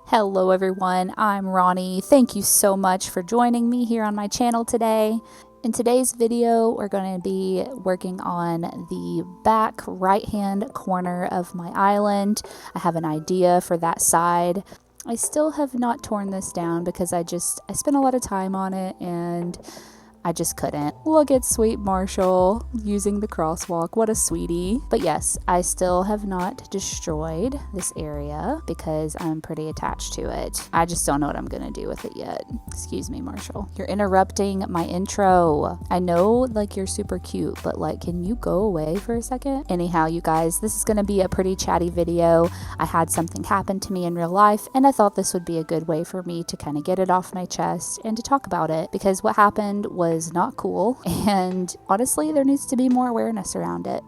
Hello everyone, I'm Ronnie. Thank you so much for joining me here on my channel today. In today's video, we're going to be working on the back right-hand corner of my island. I have an idea for that side. I still have not torn this down because I spent a lot of time on it and I just couldn't. Look at sweet Marshall using the crosswalk. What a sweetie. But yes, I still have not destroyed this area because I'm pretty attached to it. I just don't know what I'm gonna do with it yet. Excuse me, Marshall. You're interrupting my intro. I know like you're super cute, but like, can you go away for a second? Anyhow, you guys, this is gonna be a pretty chatty video. I had something happen to me in real life and I thought this would be a good way for me to kind of get it off my chest and to talk about it because what happened was not cool, and honestly there needs to be more awareness around it.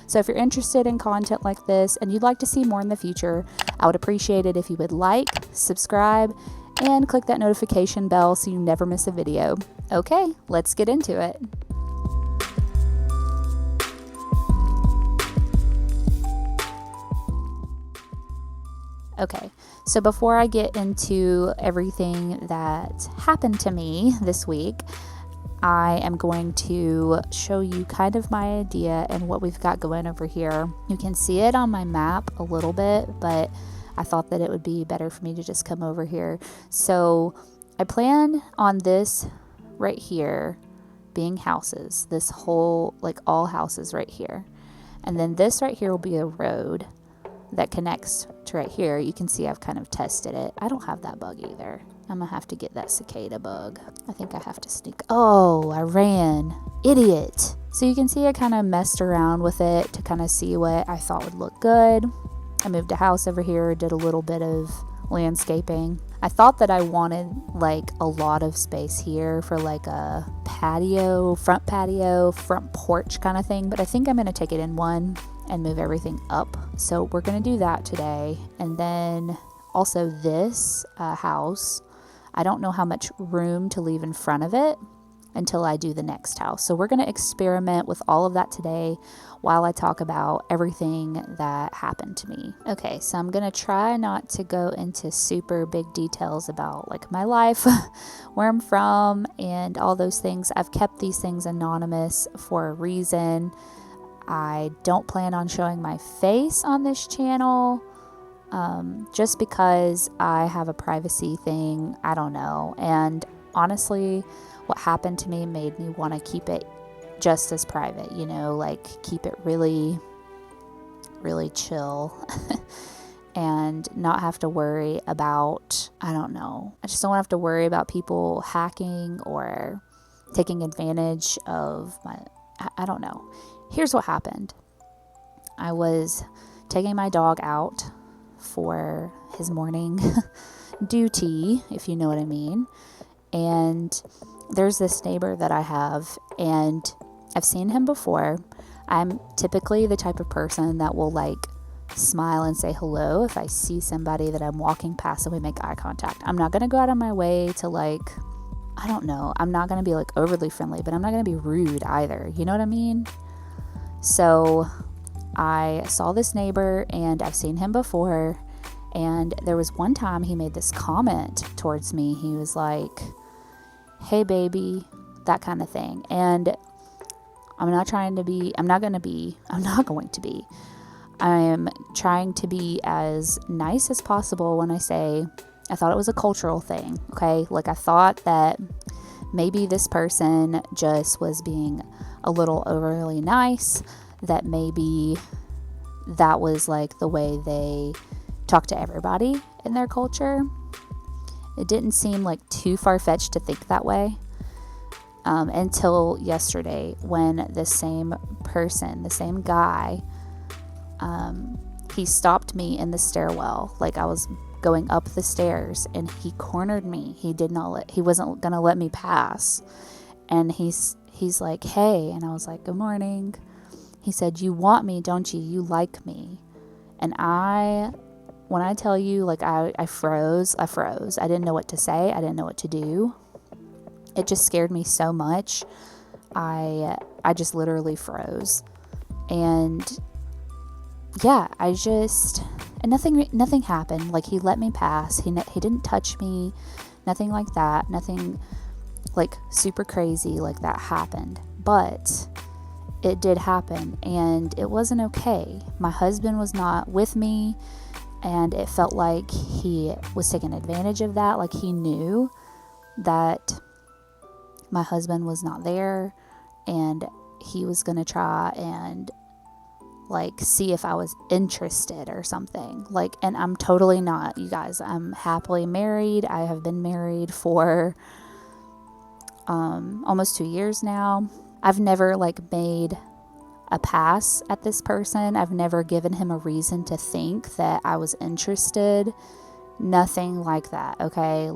So if you're interested in content like this and you'd like to see more in the future, I would appreciate it if you would like, subscribe, and click that notification bell so you never miss a video. Okay, let's get into it. Okay, so before I get into everything that happened to me this week, I am going to show you kind of my idea and what we've got going over here. You can see it on my map a little bit, but I thought that it would be better for me to just come over here. So I plan on this right here being houses, this whole, like all houses right here. And then this right here will be a road that connects to right here. You can see I've kind of tested it. I don't have that bug either. I'm gonna have to get that cicada bug. I think I have to sneak. Oh, I ran. Idiot. So you can see I kind of messed around with it to kind of see what I thought would look good. I moved a house over here, did a little bit of landscaping. I thought that I wanted like a lot of space here for like a patio, front porch kind of thing, but I think I'm gonna take it in one and move everything up. So we're gonna do that today. And then also this house, I don't know how much room to leave in front of it until I do the next house. So we're gonna experiment with all of that today while I talk about everything that happened to me. Okay, so I'm gonna try not to go into super big details about like my life, where I'm from, and all those things. I've kept these things anonymous for a reason. I don't plan on showing my face on this channel. Just because I have a privacy thing, I don't know. And honestly, what happened to me made me want to keep it just as private, you know, like keep it really, really chill and not have to worry about, I don't know. I just don't have to worry about people hacking or taking advantage of I don't know. Here's what happened. I was taking my dog out for his morning duty, if you know what I mean. And there's this neighbor that I have, and I've seen him before. I'm typically the type of person that will like smile and say hello if I see somebody that I'm walking past and we make eye contact. I'm not going to go out of my way to like, I don't know, I'm not going to be like overly friendly, but I'm not going to be rude either. You know what I mean? So I saw this neighbor and I've seen him before, and there was one time he made this comment towards me. He was like, "Hey baby," that kind of thing. And I'm not going to be. I am trying to be as nice as possible when I say I thought it was a cultural thing, okay? Like I thought that maybe this person just was being a little overly nice, that maybe that was like the way they talk to everybody in their culture. It didn't seem like too far-fetched to think that way until yesterday when the same person, the same guy, he stopped me in the stairwell. Like I was going up the stairs and he cornered me. He wasn't gonna let me pass. And he's like, "Hey," and I was like, "Good morning." He said, "You want me, don't you? You like me." And when I tell you, like, I froze. I didn't know what to say. I didn't know what to do. It just scared me so much. I just literally froze. And yeah, And nothing happened. Like, he let me pass. He didn't touch me. Nothing like that. Nothing like super crazy like that happened. But it did happen, and it wasn't okay. My husband was not with me, and it felt like he was taking advantage of that. Like, he knew that my husband was not there, and he was going to try and like see if I was interested or something. Like, and I'm totally not, you guys. I'm happily married. I have been married for almost 2 years now. I've never like made a pass at this person. I've never given him a reason to think that I was interested. Nothing like that, okay?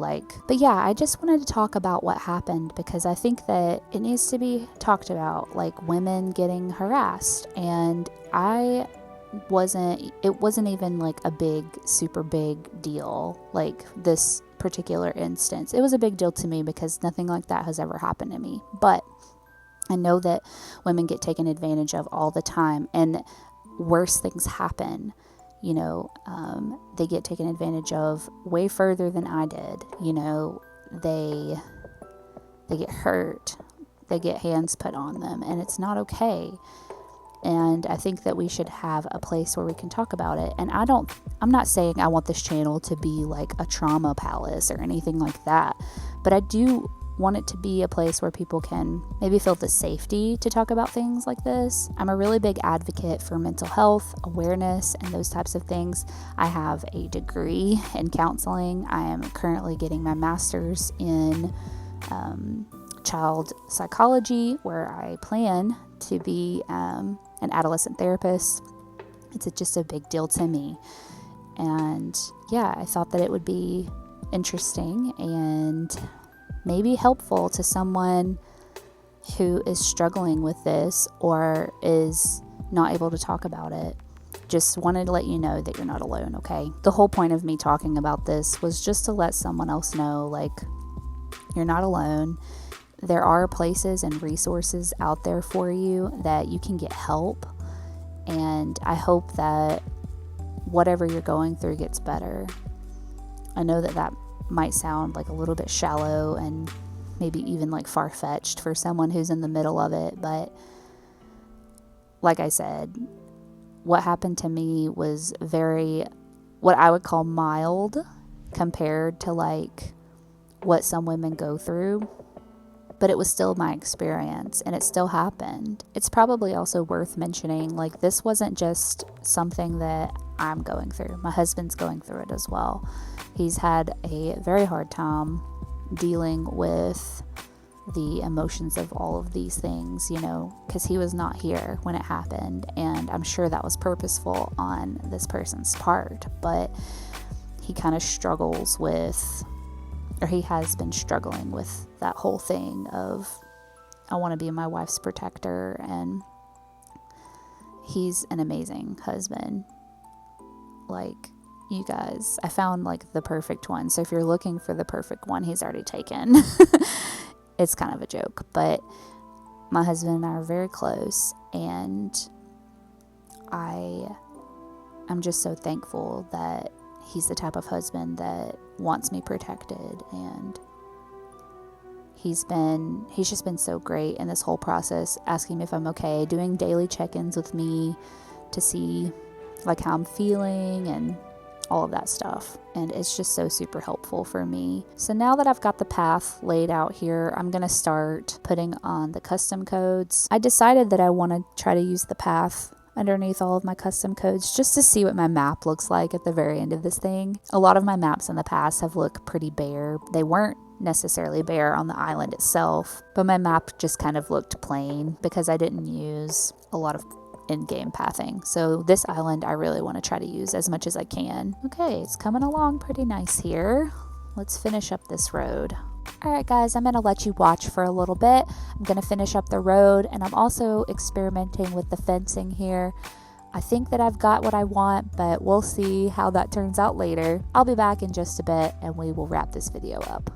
But yeah, I just wanted to talk about what happened because I think that it needs to be talked about, like women getting harassed. And it wasn't even like a super big deal, like this particular instance. It was a big deal to me because nothing like that has ever happened to me. But I know that women get taken advantage of all the time, and worse things happen. They get taken advantage of way further than I did. They get hurt. They get hands put on them, and it's not okay. And I think that we should have a place where we can talk about it. And I'm not saying I want this channel to be like a trauma palace or anything like that, but I do want it to be a place where people can maybe feel the safety to talk about things like this. I'm a really big advocate for mental health, awareness, and those types of things. I have a degree in counseling. I am currently getting my master's in child psychology, where I plan to be an adolescent therapist. It's just a big deal to me. And yeah, I thought that it would be interesting and maybe helpful to someone who is struggling with this or is not able to talk about it. Just wanted to let you know that you're not alone, okay? The whole point of me talking about this was just to let someone else know, like, you're not alone. There are places and resources out there for you that you can get help. And I hope that whatever you're going through gets better. I know that might sound like a little bit shallow and maybe even like far-fetched for someone who's in the middle of it, but like I said, what happened to me was what I would call mild compared to like what some women go through, but it was still my experience and it still happened. It's probably also worth mentioning, like, this wasn't just something that I'm going through. My husband's going through it as well. He's had a very hard time dealing with the emotions of all of these things, because he was not here when it happened. And I'm sure that was purposeful on this person's part, but he kind of struggles with, or he has been struggling with that whole thing of, I want to be my wife's protector. And he's an amazing husband. Like, you guys, I found like the perfect one. So if you're looking for the perfect one, he's already taken. It's kind of a joke, but my husband and I are very close, and I'm just so thankful that he's the type of husband that wants me protected, and he's just been so great in this whole process, asking me if I'm okay, doing daily check-ins with me to see like how I'm feeling and all of that stuff. And it's just so super helpful for me. So now that I've got the path laid out here, I'm going to start putting on the custom codes. I decided that I want to try to use the path underneath all of my custom codes just to see what my map looks like at the very end of this thing. A lot of my maps in the past have looked pretty bare. They weren't necessarily bare on the island itself, but my map just kind of looked plain because I didn't use a lot of in-game pathing. So this island I really want to try to use as much as I can. Okay, it's coming along pretty nice here. Let's finish up this road. Alright guys, I'm going to let you watch for a little bit. I'm going to finish up the road, and I'm also experimenting with the fencing here. I think that I've got what I want, but we'll see how that turns out later. I'll be back in just a bit and we will wrap this video up.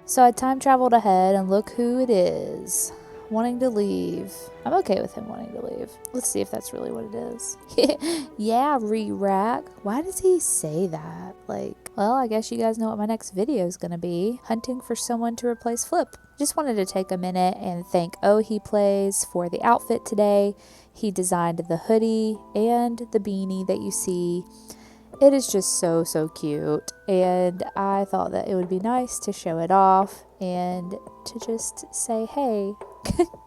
So I time traveled ahead and look who it is. Wanting to leave. I'm okay with him wanting to leave. Let's see if that's really what it is. Yeah, re-rack. Why does he say that? Like, well, I guess you guys know what my next video is going to be. Hunting for someone to replace Flip. Just wanted to take a minute and thank He Plays for the outfit today. He designed the hoodie and the beanie that you see. It is just so cute, and I thought that it would be nice to show it off and to just say, hey,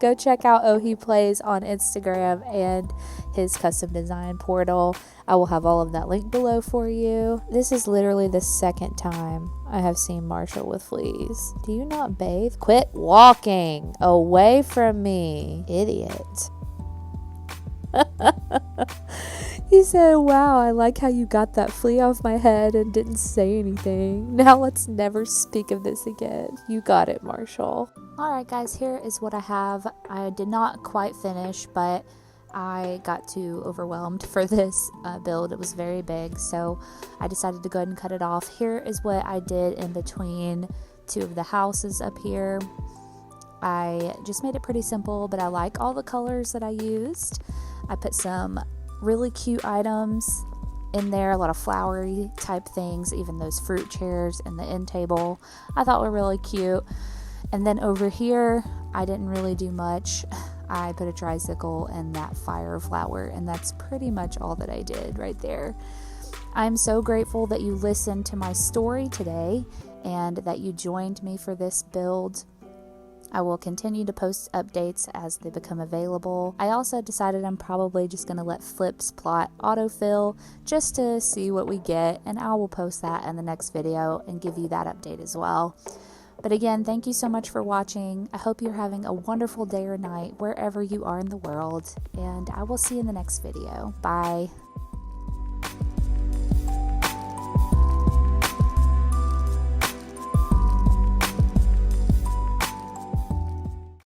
go check out He Plays on Instagram and his custom design portal. I will have all of that linked below for you. This is literally the second time I have seen Marshall with fleas. Do you not bathe? Quit walking away from me, idiot. He said, wow, I like how you got that flea off my head and didn't say anything. Now let's never speak of this again. You got it, Marshall. Alright guys, here is what I have. I did not quite finish, but I got too overwhelmed for this build. It was very big, so I decided to go ahead and cut it off. Here is what I did in between two of the houses up here. I just made it pretty simple, but I like all the colors that I used. I put some really cute items in there, a lot of flowery type things, even those fruit chairs and the end table I thought were really cute. And then over here, I didn't really do much. I put a tricycle and that fire flower, and that's pretty much all that I did right there. I'm so grateful that you listened to my story today and that you joined me for this build. I will continue to post updates as they become available. I also decided I'm probably just going to let Flip's plot autofill just to see what we get, and I will post that in the next video and give you that update as well. But again, thank you so much for watching. I hope you're having a wonderful day or night wherever you are in the world, and I will see you in the next video. Bye.